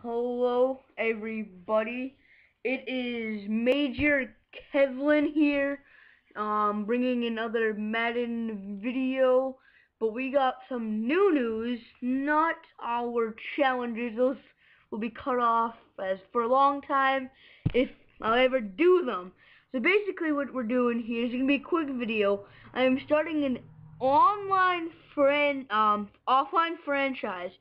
Hello, everybody. It is Major Kevlin here, bringing another Madden video. But we got some new news. Not our challenges; those will be cut off as for a long time if I ever do them. So basically, what we're doing here is gonna be a quick video. I am starting an offline franchise,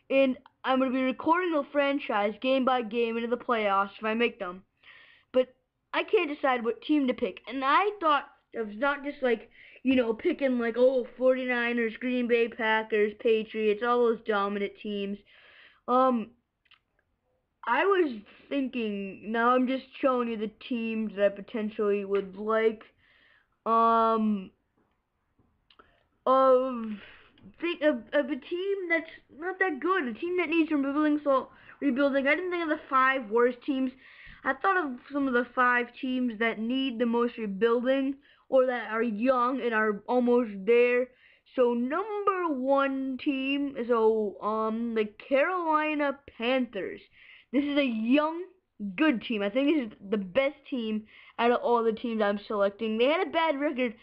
and I'm going to be recording the franchise game by game into the playoffs if I make them. But I can't decide what team to pick. And I thought of not just picking 49ers, Green Bay Packers, Patriots, all those dominant teams. I was thinking, now I'm just showing you the teams that I potentially would like. Of a team that's not that good, a team that needs rebuilding. I didn't think of the 5 worst teams. I thought of some of the 5 teams that need the most rebuilding or that are young and are almost there. So number 1 team is the Carolina Panthers. This is a young, good team. I think this is the best team out of all the teams I'm selecting. They had a bad record,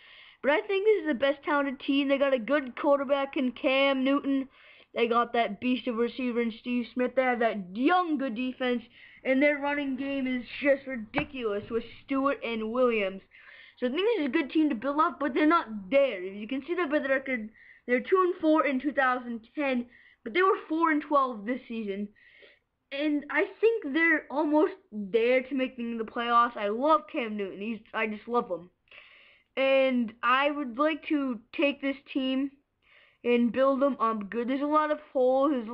but I think this is the best talented team. They got a good quarterback in Cam Newton. They got that beast of receiver in Steve Smith. They have that young, good defense. And their running game is just ridiculous with Stewart and Williams. So I think this is a good team to build up, but they're not there. You can see that by the record. They're 2-4 in 2010, but they were 4-12 this season. And I think they're almost there to making the playoffs. I love Cam Newton. I just love him. And I would like to take this team and build them up good. There's a lot of holes.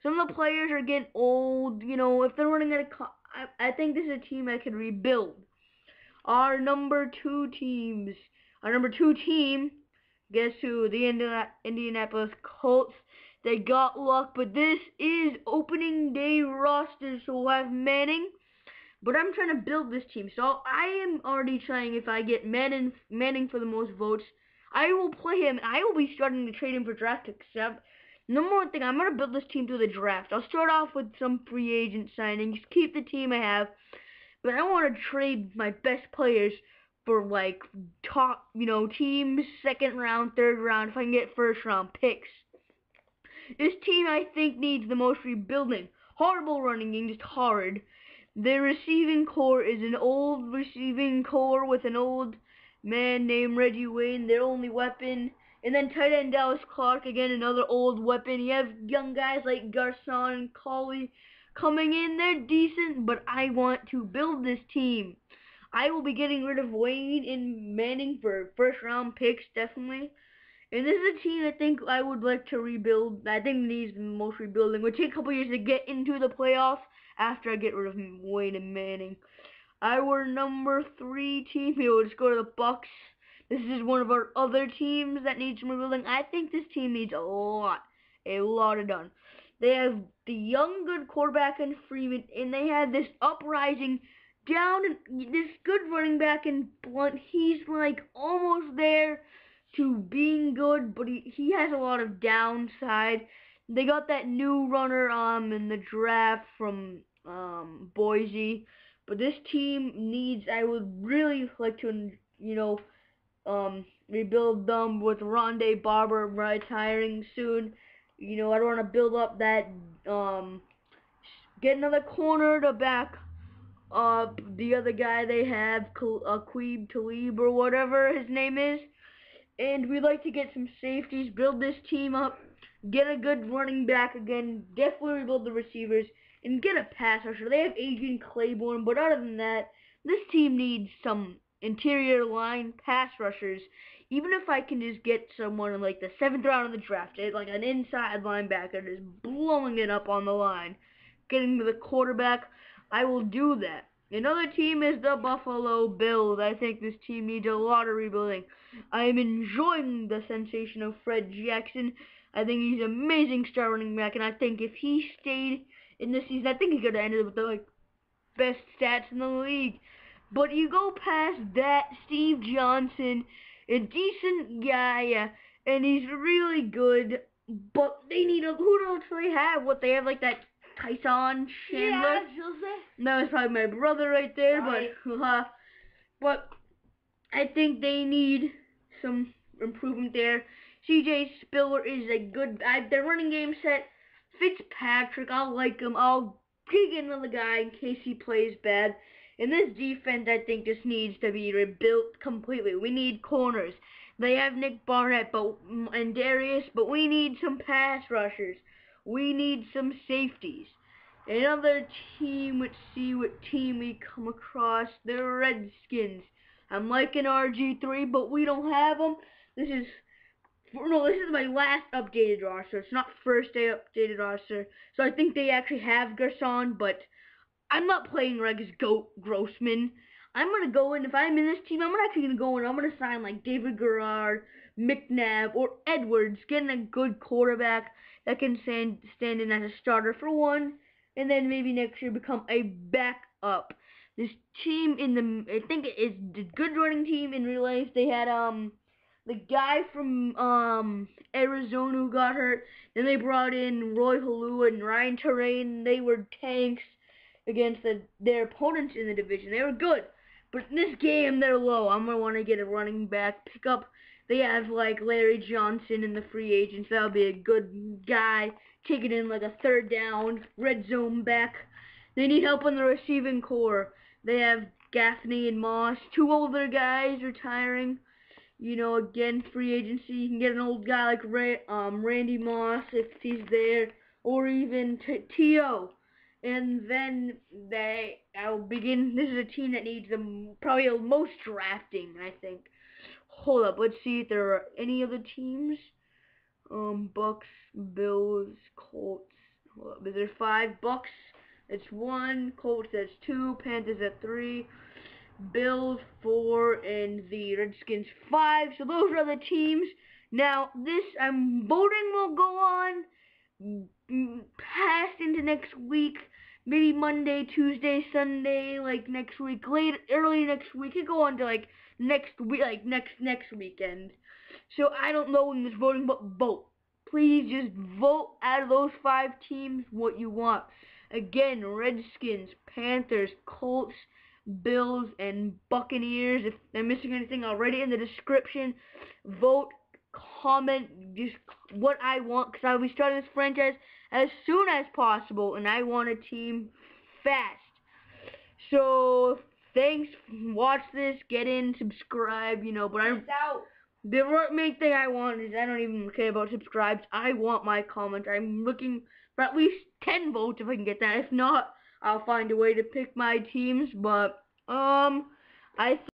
Some of the players are getting old. If they're running out of, I think this is a team I can rebuild. Our number 2 team, guess who? The Indianapolis Colts. They got luck, but this is opening day roster, so we'll have Manning. But I'm trying to build this team, so I am already trying. If I get Manning for the most votes, I will play him. I will be starting to trade him for draft picks. Number 1 thing, I'm going to build this team through the draft. I'll start off with some free agent signings, keep the team I have, but I want to trade my best players for top, teams, 2nd round, 3rd round, if I can get 1st round picks. This team, I think, needs the most rebuilding. Horrible running game, just horrid. Their receiving core is an old receiving core with an old man named Reggie Wayne, their only weapon. And then tight end Dallas Clark, again, another old weapon. You have young guys like Garcon and Colley coming in. They're decent, but I want to build this team. I will be getting rid of Wayne and Manning for 1st round picks, definitely. And this is a team I think I would like to rebuild. I think needs the most rebuilding. It would take a couple years to get into the playoffs after I get rid of Wayne and Manning. Our number 3 team here, we'll just go to the Bucks. This is one of our other teams that needs some rebuilding. I think this team needs a lot of done. They have the young, good quarterback in Freeman, and they have this uprising down, this good running back in Blunt. He's almost there to being good, but he has a lot of downside. They got that new runner in the draft from Boise, but this team needs, I would really like to rebuild them with Rondé Barber retiring soon. I don't want to build up that get another corner to back up the other guy they have, Aqib Talib or whatever his name is. And we'd like to get some safeties, build this team up, get a good running back again, definitely rebuild the receivers, and get a pass rusher. They have Adrian Claiborne, but other than that, this team needs some interior line pass rushers. Even if I can just get someone in the 7th round of the draft, like an inside linebacker just blowing it up on the line, getting to the quarterback, I will do that. Another team is the Buffalo Bills. I think this team needs a lot of rebuilding. I am enjoying the sensation of Fred Jackson. I think he's an amazing star running back, and I think if he stayed in this season, I think he could have ended with the best stats in the league. But you go past that, Steve Johnson, a decent guy, and he's really good. But they need who don't they have? What they have, that Tyson Chandler. Yeah, Jose. That was probably my brother right there, Right. but I think they need some improvement there. CJ Spiller is a good. Their running game set. Fitzpatrick, I'll like him. I'll kick another guy in case he plays bad. And this defense, I think, just needs to be rebuilt completely. We need corners. They have Nick Barnett and Darius, but we need some pass rushers. We need some safeties. Another team, let's see what team we come across. The Redskins. I'm liking RG3, but we don't have them. This is my last updated roster. It's not first day updated roster. So I think they actually have Garcon, but I'm not playing Rex Grossman. I'm going to go in, if I'm in this team, I'm actually going to go in, I'm going to sign like David Garrard, McNabb, or Edwards, getting a good quarterback that can stand in as a starter for one, and then maybe next year become a backup. This team I think it's a good running team in real life. They had, the guy from Arizona who got hurt. Then they brought in Roy Halua and Ryan Terrain. They were tanks against their opponents in the division. They were good. But in this game, they're low. I'm going to want to get a running back pickup. They have like Larry Johnson in the free agents. That'll be a good guy. Taking in like a third down, red zone back. They need help on the receiving core. They have Gaffney and Moss. Two older guys retiring. You know, again, free agency. You can get an old guy like Randy Moss if he's there, or even T.O. And then I'll begin. This is a team that needs probably the most drafting, I think. Hold up, let's see if there are any other teams. Bucks, Bills, Colts. Hold up, is there 5? Bucks, it's 1. Colts, that's 2. Panthers at 3. Bills 4 and the Redskins 5. So those are the teams. Now this voting will go on past into next week, maybe Monday, Tuesday, Sunday, like next week, early next week. It go on to like next week, like next weekend. So I don't know when this voting, but vote. Please just vote out of those 5 teams what you want. Again, Redskins, Panthers, Colts, Bills, and Buccaneers. If I'm missing anything, I'll write it in the description. Vote, comment, just what I want, because I'll be starting this franchise as soon as possible, and I want a team fast. So, thanks, watch this, get in, subscribe, you know, but the main thing I want is I don't even care about subscribes. I want my comments. I'm looking for at least 10 votes if I can get that. If not, I'll find a way to pick my teams, but, I